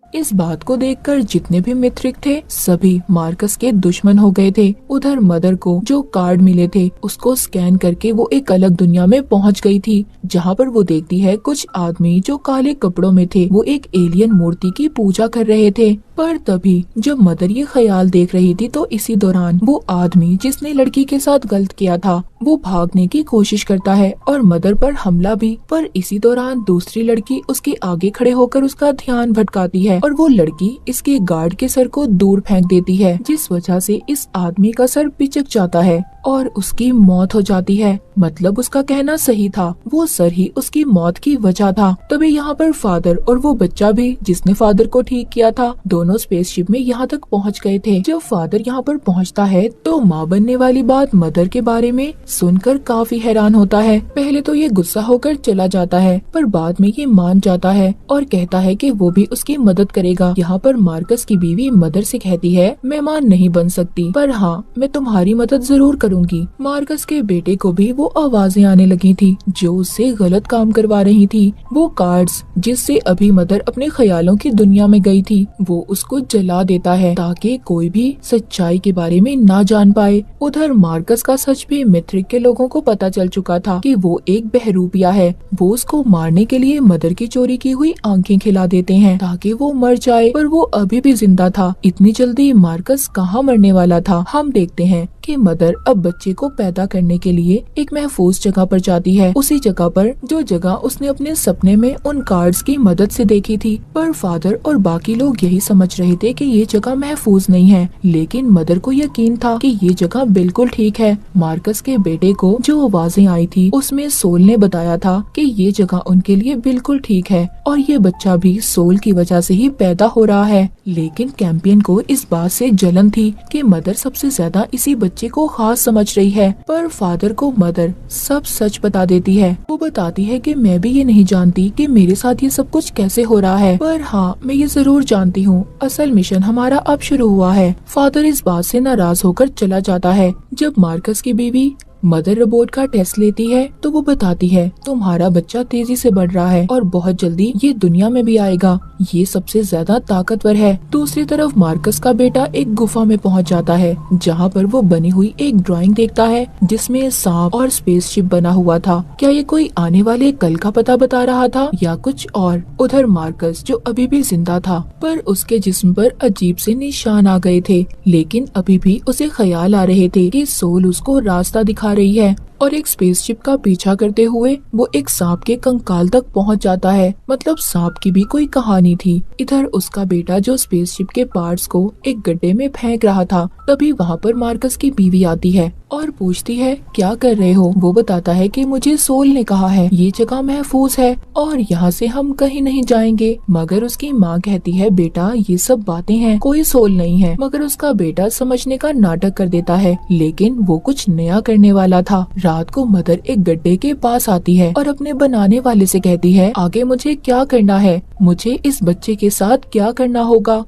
इस बात को देखकर जितने भी मित्रिक थे सभी मार्कस के दुश्मन हो गए थे। उधर मदर को जो कार्ड मिले थे उसको स्कैन करके वो एक अलग दुनिया में पहुंच गई थी, जहां पर वो देखती है कुछ आदमी जो काले कपड़ों में थे वो एक एलियन मूर्ति की पूजा कर रहे थे। पर तभी जब मदर ये ख्याल देख रही थी तो इसी दौरान वो आदमी जिसने लड़की के साथ गलत किया था वो भागने की कोशिश करता है और मदर पर हमला भी। पर इसी दौरान दूसरी लड़की उसके आगे खड़े होकर उसका ध्यान भटकाती है और वो लड़की इसके गार्ड के सर को दूर फेंक देती है, जिस वजह से इस आदमी का सर पिचक जाता है और उसकी मौत हो जाती है। मतलब उसका कहना सही था, वो सर ही उसकी मौत की वजह था। तभी यहाँ पर फादर और वो बच्चा भी जिसने फादर को ठीक किया था दोनों स्पेसशिप में यहाँ तक पहुँच गए थे। जब फादर यहाँ पर पहुँचता है तो माँ बनने वाली बात मदर के बारे में सुनकर काफी हैरान होता है। पहले तो ये गुस्सा होकर चला जाता है पर बाद में ये मान जाता है और कहता है कि वो भी उसकी मदद करेगा। यहाँ पर मार्कस की बीवी मदर से कहती है, मैं माँ नहीं बन सकती पर हाँ मैं तुम्हारी मदद जरूर करूंगी। मार्कस के बेटे को भी वो आवाजें आने लगी थी जो उससे गलत काम करवा रही थी। वो कार्ड्स जिससे अभी मदर अपने ख्यालों की दुनिया में गई थी वो उसको जला देता है ताकि कोई भी सच्चाई के बारे में ना जान पाए। उधर मार्कस का सच भी मिथ्रिक के लोगों को पता चल चुका था कि वो एक बहरूपिया है। वो उसको मारने के लिए मदर की चोरी की हुई आंखें खिला देते हैं ताकि वो मर जाए, पर वो अभी भी जिंदा था। इतनी जल्दी मार्कस कहाँ मरने वाला था, हम देखते हैं। कि मदर अब बच्चे को पैदा करने के लिए एक महफूज जगह पर जाती है, उसी जगह पर जो जगह उसने अपने सपने में उन कार्ड्स की मदद से देखी थी। पर फादर और बाकी लोग यही समझ रहे थे कि ये जगह महफूज नहीं है, लेकिन मदर को यकीन था कि ये जगह बिल्कुल ठीक है। मार्कस के बेटे को जो आवाजें आई थी उसमें सोल ने बताया था कि ये जगह उनके लिए बिल्कुल ठीक है और ये बच्चा भी सोल की वजह से ही पैदा हो रहा है। लेकिन कैंपियन को इस बात से जलन थी कि मदर सबसे ज्यादा इसी बच्चे को खास समझ रही है। पर फादर को मदर सब सच बता देती है। वो बताती है कि मैं भी ये नहीं जानती कि मेरे साथ ये सब कुछ कैसे हो रहा है, पर हाँ मैं ये जरूर जानती हूँ, असल मिशन हमारा अब शुरू हुआ है। फादर इस बात से नाराज होकर चला जाता है। जब मार्कस की बीवी मदर रोबोट का टेस्ट लेती है तो वो बताती है तुम्हारा बच्चा तेजी से बढ़ रहा है और बहुत जल्दी ये दुनिया में भी आएगा, ये सबसे ज्यादा ताकतवर है। दूसरी तरफ मार्कस का बेटा एक गुफा में पहुंच जाता है जहां पर वो बनी हुई एक ड्राइंग देखता है जिसमें सांप और स्पेसशिप बना हुआ था। क्या ये कोई आने वाले कल का पता बता रहा था या कुछ और? उधर मार्कस जो अभी भी जिंदा था पर उसके जिस्म पर अजीब से निशान आ गए थे, लेकिन अभी भी उसे ख्याल आ रहे थे कि सोल उसको रास्ता दिखा रही है और एक स्पेसशिप का पीछा करते हुए वो एक सांप के कंकाल तक पहुंच जाता है। मतलब सांप की भी कोई कहानी थी। इधर उसका बेटा जो स्पेसशिप के पार्ट्स को एक गड्ढे में फेंक रहा था, तभी वहाँ पर मार्कस की बीवी आती है और पूछती है क्या कर रहे हो? वो बताता है कि मुझे सोल ने कहा है ये जगह महफूज है और यहाँ से हम कहीं नहीं जाएंगे। मगर उसकी माँ कहती है बेटा ये सब बातें हैं, कोई सोल नहीं है। मगर उसका बेटा समझने का नाटक कर देता है, लेकिन वो कुछ नया करने वाला था। रात को मदर एक गड्ढे के पास आती है और अपने बनाने वाले से कहती है आगे मुझे क्या करना है, मुझे इस बच्चे के साथ क्या करना होगा।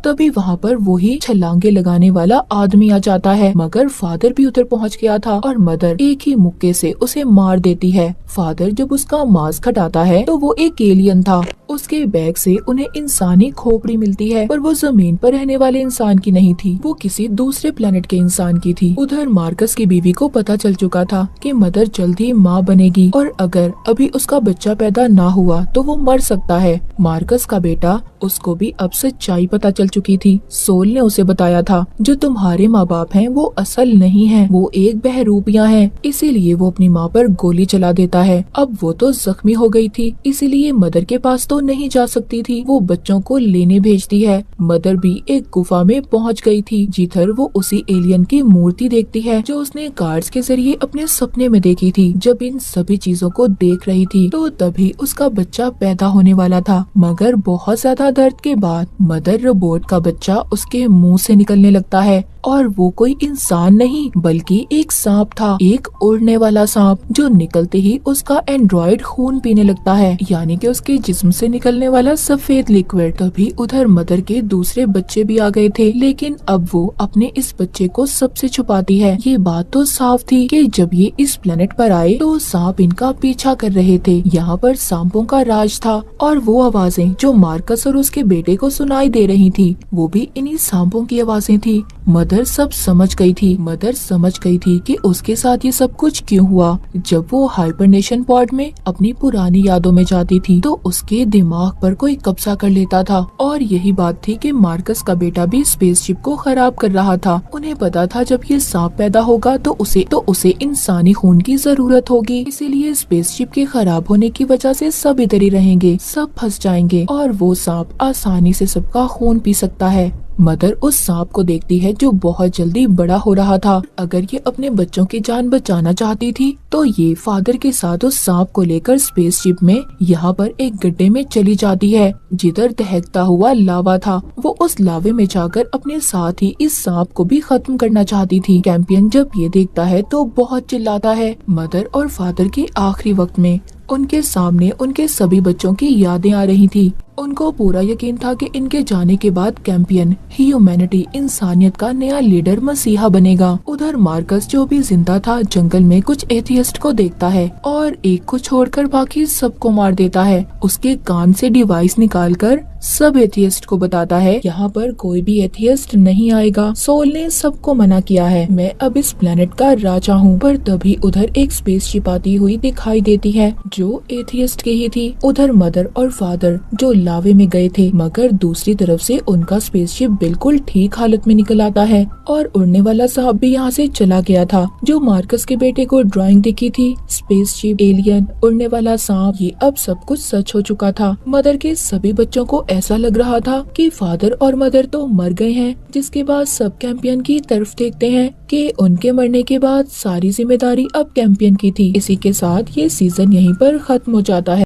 तभी वहाँ पर वही छलांगे लगाने वाला आदमी आ जाता है। मगर फादर भी उधर पहुँच गया था और मदर एक ही मुक्के से उसे मार देती है। फादर जब उसका मास्क हटाता है तो वो एक एलियन था। उसके बैग से उन्हें इंसानी खोपड़ी मिलती है, पर वो जमीन पर रहने वाले इंसान की नहीं थी, वो किसी दूसरे प्लेनेट के इंसान की थी। उधर मार्कस की बीवी को पता चल चुका था कि मदर जल्द ही माँ बनेगी और अगर अभी उसका बच्चा पैदा ना हुआ तो वो मर सकता है। मार्कस का बेटा उसको भी अब सच्चाई पता चल चुकी थी। सोल ने उसे बताया था जो तुम्हारे माँ बाप हैं वो असल नहीं है, वो एक बहरूपियाँ हैं। इसीलिए वो अपनी माँ पर गोली चला देता है। अब वो तो जख्मी हो गई थी, इसीलिए मदर के पास तो नहीं जा सकती थी, वो बच्चों को लेने भेजती है। मदर भी एक गुफा में पहुंच गई थी जिधर वो उसी एलियन की मूर्ति देखती है जो उसने कार्ड्स के जरिए अपने सपने में देखी थी। जब इन सभी चीजों को देख रही थी तो तभी उसका बच्चा पैदा होने वाला था। मगर बहुत ज्यादा दर्द के बाद मदर रोबोट का बच्चा उसके मुंह से निकलने लगता है और वो कोई इंसान नहीं बल्कि एक सांप था, एक उड़ने वाला सांप जो निकलते ही उसका एंड्रॉइड खून पीने लगता है, यानी कि उसके जिस्म से निकलने वाला सफेद लिक्विड। तभी उधर मदर के दूसरे बच्चे भी आ गए थे, लेकिन अब वो अपने इस बच्चे को सबसे छुपाती है। ये बात तो साफ थी कि जब ये इस प्लेनेट पर आए तो सांप इनका पीछा कर रहे थे। यहाँ पर सांपों का राज था और वो आवाजें जो मार्कस और उसके बेटे को सुनाई दे रही थी वो भी इन्हीं सांपों की आवाजें थी। मदर सब समझ गई थी। मदर समझ गई थी कि उसके साथ ये सब कुछ क्यों हुआ। जब वो हाइबरनेशन पॉड में अपनी पुरानी यादों में जाती थी तो उसके दिमाग पर कोई कब्जा कर लेता था और यही बात थी कि मार्कस का बेटा भी स्पेसशिप को खराब कर रहा था। उन्हें पता था जब ये सांप पैदा होगा तो उसे इंसानी खून की जरूरत होगी, इसीलिए स्पेसशिप के खराब होने की वजह से सब इधर ही रहेंगे, सब फंस जाएंगे और वो सांप आसानी से सबका खून पी सकता है। मदर उस सांप को देखती है जो बहुत जल्दी बड़ा हो रहा था। अगर ये अपने बच्चों की जान बचाना चाहती थी तो ये फादर के साथ उस सांप को लेकर स्पेसशिप में यहाँ पर एक गड्ढे में चली जाती है जिधर दहकता हुआ लावा था। वो उस लावे में जाकर अपने साथ ही इस सांप को भी खत्म करना चाहती थी। कैंपियन जब ये देखता है तो बहुत चिल्लाता है। मदर और फादर के आखिरी वक्त में उनके सामने उनके सभी बच्चों की यादें आ रही थी। उनको पूरा यकीन था कि इनके जाने के बाद कैंपियन ह्यूमैनिटी इंसानियत का नया लीडर मसीहा बनेगा। उधर मार्कस जो भी जिंदा था जंगल में कुछ एथियस्ट को देखता है और एक को छोड़कर बाकी सबको मार देता है। उसके कान से डिवाइस निकालकर सब एथियस्ट को बताता है यहाँ पर कोई भी एथियस्ट नहीं आएगा, सोल ने सबको मना किया है, मैं अब इस प्लेनेट का राजा हूँ। पर तभी उधर एक स्पेसशिप आती हुई दिखाई देती है जो एथियस्ट की ही थी। उधर मदर और फादर जो लावे में गए थे, मगर दूसरी तरफ से उनका स्पेसशिप बिल्कुल ठीक हालत में निकल आता है और उड़ने वाला सांप भी यहाँ से चला गया था। जो मार्कस के बेटे को ड्राइंग दिखी थी, स्पेसशिप, एलियन, उड़ने वाला सांप, ये अब सब कुछ सच हो चुका था। मदर के सभी बच्चों को ऐसा लग रहा था कि फादर और मदर तो मर गए हैं, जिसके बाद सब कैंपियन की तरफ देखते हैं कि उनके मरने के बाद सारी जिम्मेदारी अब कैंपियन की थी। इसी के साथ ये सीजन यहीं पर खत्म हो जाता है।